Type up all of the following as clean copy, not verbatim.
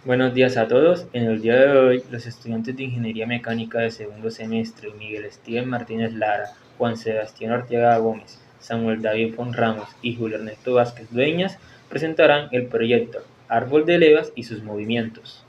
Buenos días a todos. En el día de hoy, los estudiantes de Ingeniería Mecánica de segundo semestre, Miguel Steven Martínez Lara, Juan Sebastián Ortega Gómez, Samuel David Fon Ramos y Julio Ernesto Vázquez Dueñas, presentarán el proyecto Árbol de levas y sus movimientos.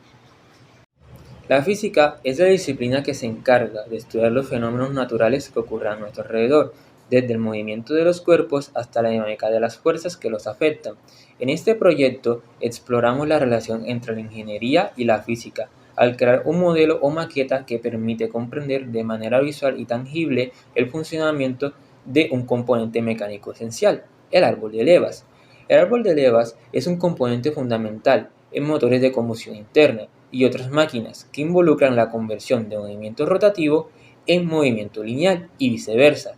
La física es la disciplina que se encarga de estudiar los fenómenos naturales que ocurren a nuestro alrededor, desde el movimiento de los cuerpos hasta la dinámica de las fuerzas que los afectan. En este proyecto exploramos la relación entre la ingeniería y la física, al crear un modelo o maqueta que permite comprender de manera visual y tangible el funcionamiento de un componente mecánico esencial, el árbol de levas. El árbol de levas es un componente fundamental en motores de combustión interna y otras máquinas que involucran la conversión de movimiento rotativo en movimiento lineal y viceversa.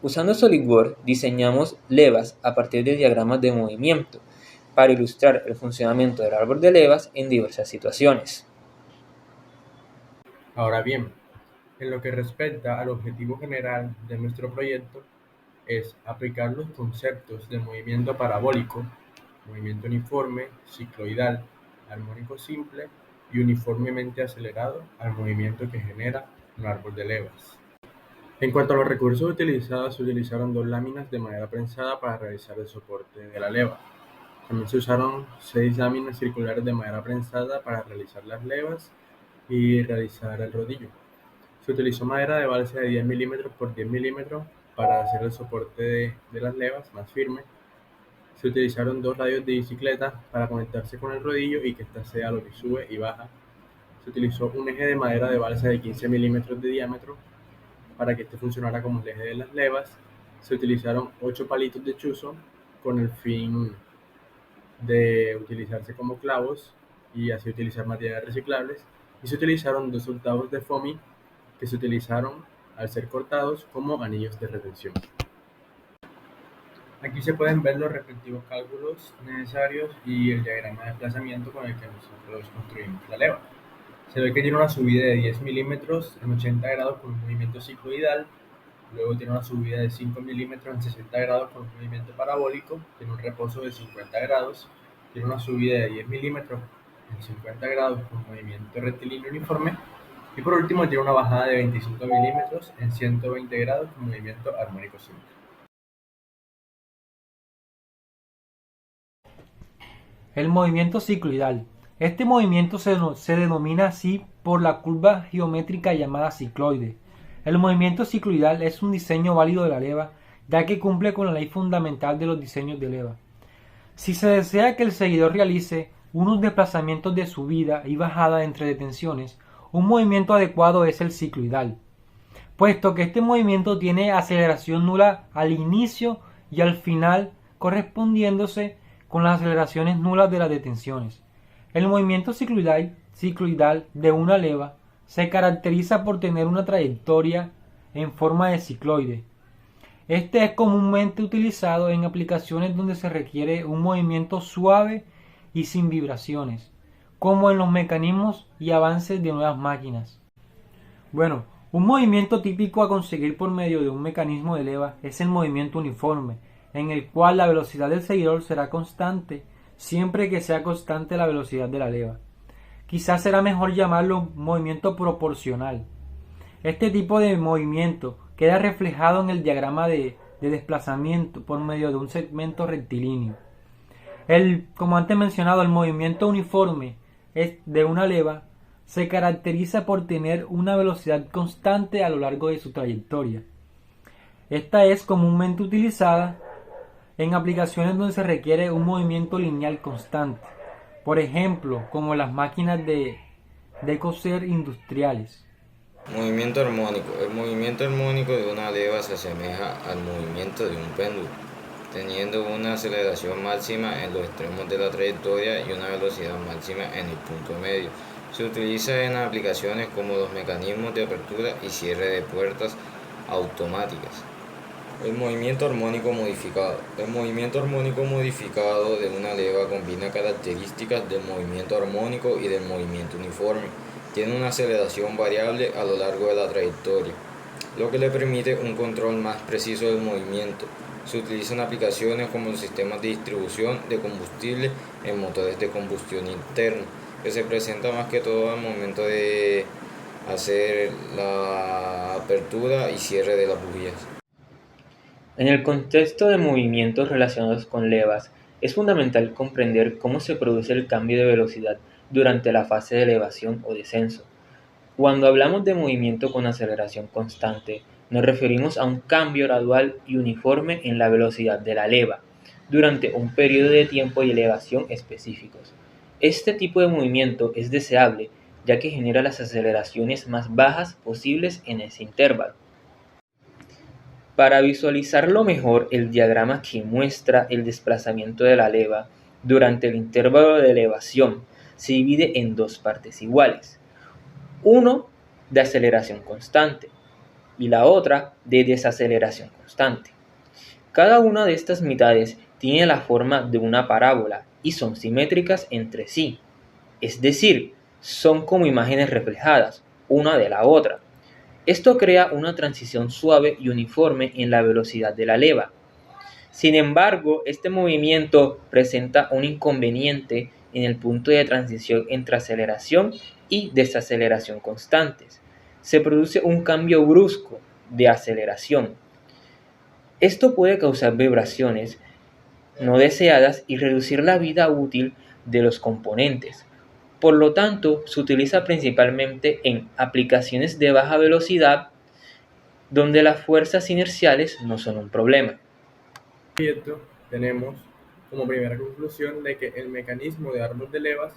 Usando SolidWorks diseñamos levas a partir de diagramas de movimiento para ilustrar el funcionamiento del árbol de levas en diversas situaciones. Ahora bien, en lo que respecta al objetivo general de nuestro proyecto, es aplicar los conceptos de movimiento parabólico, movimiento uniforme, cicloidal, armónico simple y uniformemente acelerado al movimiento que genera un árbol de levas. En cuanto a los recursos utilizados, se utilizaron dos láminas de madera prensada para realizar el soporte de la leva. También se usaron 6 láminas circulares de madera prensada para realizar las levas y realizar el rodillo. Se utilizó madera de balsa de 10 milímetros por 10 milímetros para hacer el soporte de las levas más firme. Se utilizaron dos radios de bicicleta para conectarse con el rodillo y que ésta sea lo que sube y baja. Se utilizó un eje de madera de balsa de 15 milímetros de diámetro para que este funcionara como el eje de las levas. Se utilizaron 8 palitos de chuzo con el fin de utilizarse como clavos y así utilizar materiales reciclables. Y se utilizaron 2 octavos de foamy que se utilizaron al ser cortados como anillos de retención. Aquí se pueden ver los respectivos cálculos necesarios y el diagrama de desplazamiento con el que nosotros construimos la leva. Se ve que tiene una subida de 10 milímetros en 80 grados con un movimiento cicloidal, luego tiene una subida de 5 milímetros en 60 grados con un movimiento parabólico, tiene un reposo de 50 grados, tiene una subida de 10 milímetros en 50 grados con un movimiento rectilíneo uniforme y por último tiene una bajada de 25 milímetros en 120 grados con movimiento armónico simple. El movimiento cicloidal. Este movimiento se denomina así por la curva geométrica llamada cicloide. El movimiento cicloidal es un diseño válido de la leva, ya que cumple con la ley fundamental de los diseños de leva. Si se desea que el seguidor realice unos desplazamientos de subida y bajada entre detenciones, un movimiento adecuado es el cicloidal, puesto que este movimiento tiene aceleración nula al inicio y al final, correspondiéndose con las aceleraciones nulas de las detenciones. El movimiento cicloidal de una leva se caracteriza por tener una trayectoria en forma de cicloide. Este es comúnmente utilizado en aplicaciones donde se requiere un movimiento suave y sin vibraciones, como en los mecanismos y avances de nuevas máquinas. Bueno, un movimiento típico a conseguir por medio de un mecanismo de leva es el movimiento uniforme, en el cual la velocidad del seguidor será constante siempre que sea constante la velocidad de la leva. Quizás será mejor llamarlo movimiento proporcional. Este tipo de movimiento queda reflejado en el diagrama de desplazamiento por medio de un segmento rectilíneo. Como antes mencionado, el movimiento uniforme de una leva se caracteriza por tener una velocidad constante a lo largo de su trayectoria. Esta es comúnmente utilizada en aplicaciones donde se requiere un movimiento lineal constante, por ejemplo, como las máquinas de coser industriales. Movimiento armónico. El movimiento armónico de una leva se asemeja al movimiento de un péndulo, teniendo una aceleración máxima en los extremos de la trayectoria y una velocidad máxima en el punto medio. Se utiliza en aplicaciones como los mecanismos de apertura y cierre de puertas automáticas. El movimiento armónico modificado. El movimiento armónico modificado de una leva combina características del movimiento armónico y del movimiento uniforme. Tiene una aceleración variable a lo largo de la trayectoria, lo que le permite un control más preciso del movimiento. Se utiliza en aplicaciones como los sistemas de distribución de combustible en motores de combustión interna. que se presenta más que todo al momento de hacer la apertura y cierre de las bujías. En el contexto de movimientos relacionados con levas, es fundamental comprender cómo se produce el cambio de velocidad durante la fase de elevación o descenso. Cuando hablamos de movimiento con aceleración constante, nos referimos a un cambio gradual y uniforme en la velocidad de la leva durante un periodo de tiempo y elevación específicos. Este tipo de movimiento es deseable ya que genera las aceleraciones más bajas posibles en ese intervalo. Para visualizarlo mejor, el diagrama que muestra el desplazamiento de la leva durante el intervalo de elevación se divide en dos partes iguales. Uno de aceleración constante y la otra de desaceleración constante. Cada una de estas mitades tiene la forma de una parábola y son simétricas entre sí, es decir, son como imágenes reflejadas, una de la otra. Esto crea una transición suave y uniforme en la velocidad de la leva. Sin embargo, este movimiento presenta un inconveniente en el punto de transición entre aceleración y desaceleración constantes. Se produce un cambio brusco de aceleración. Esto puede causar vibraciones no deseadas y reducir la vida útil de los componentes. Por lo tanto, se utiliza principalmente en aplicaciones de baja velocidad donde las fuerzas inerciales no son un problema. Proyecto tenemos como primera conclusión de que el mecanismo de árbol de levas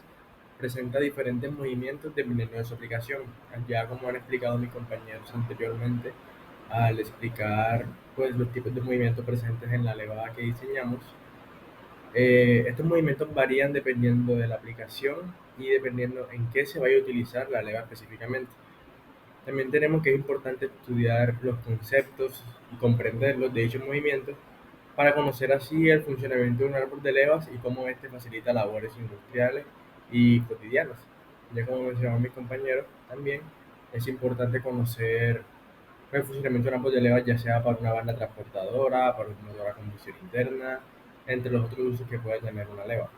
presenta diferentes movimientos dependiendo de su aplicación, ya como han explicado mis compañeros anteriormente al explicar pues los tipos de movimientos presentes en la levada que diseñamos. Estos movimientos varían dependiendo de la aplicación y dependiendo en qué se vaya a utilizar la leva específicamente. También tenemos que es importante estudiar los conceptos y comprenderlos de dichos movimientos para conocer así el funcionamiento de un árbol de levas y cómo este facilita labores industriales y cotidianas. Ya como mencionaron mis compañeros, también es importante conocer el funcionamiento de un árbol de levas, ya sea para una banda transportadora, para un motor a combustión interna, entre los otros usos que puede tener una leva.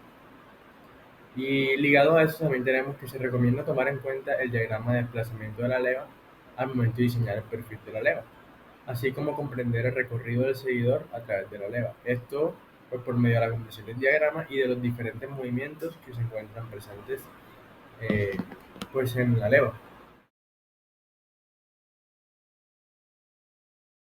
Y ligado a eso también tenemos que se recomienda tomar en cuenta el diagrama de desplazamiento de la leva al momento de diseñar el perfil de la leva, así como comprender el recorrido del seguidor a través de la leva. Esto pues, por medio de la comprensión del diagrama y de los diferentes movimientos que se encuentran presentes pues, en la leva.